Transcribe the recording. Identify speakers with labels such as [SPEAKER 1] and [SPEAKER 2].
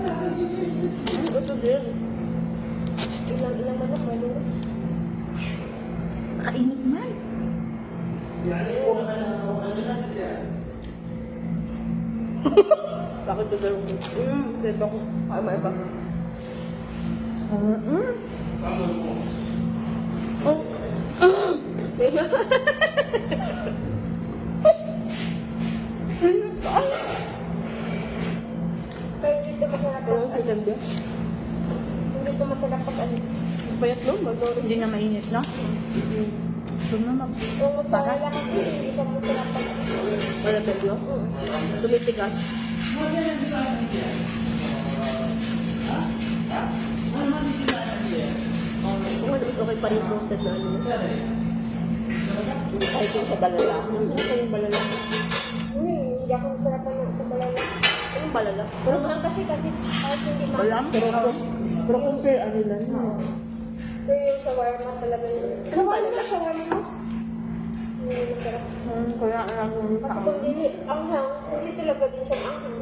[SPEAKER 1] Ito din.
[SPEAKER 2] Ilang manok, malos.
[SPEAKER 3] Kainit man.
[SPEAKER 1] Bakit ito daw? Dito ko. Ay, maiba.
[SPEAKER 3] Oh.
[SPEAKER 1] Diba?
[SPEAKER 2] Pero hindi ito masarap
[SPEAKER 1] Pero
[SPEAKER 2] pag
[SPEAKER 1] ang ganda.
[SPEAKER 2] hindi ito masarap pag ano.
[SPEAKER 1] Payat no? Magdori.
[SPEAKER 3] Hindi na mainit, no? Huwag na mag...
[SPEAKER 2] Yung mozzarella kasi hindi ito masarap pag
[SPEAKER 1] Malapit no? Tumitigas. Kung ano, okay pa rin process na ano. Kahit yung sa balala. Ano pa yung balala?
[SPEAKER 2] hindi ako masarap sa balala.
[SPEAKER 1] Anong balala?
[SPEAKER 2] Pero lang kasi kahit hindi
[SPEAKER 3] Walang?
[SPEAKER 1] Pero compare ano lang.
[SPEAKER 2] Pero yung shawarma talaga yun.
[SPEAKER 1] balala?
[SPEAKER 2] Shawarma mas. Masarap.
[SPEAKER 1] Kaya alam mo.
[SPEAKER 2] Kasi kung hindi, anghang, hindi talaga din siya anghang.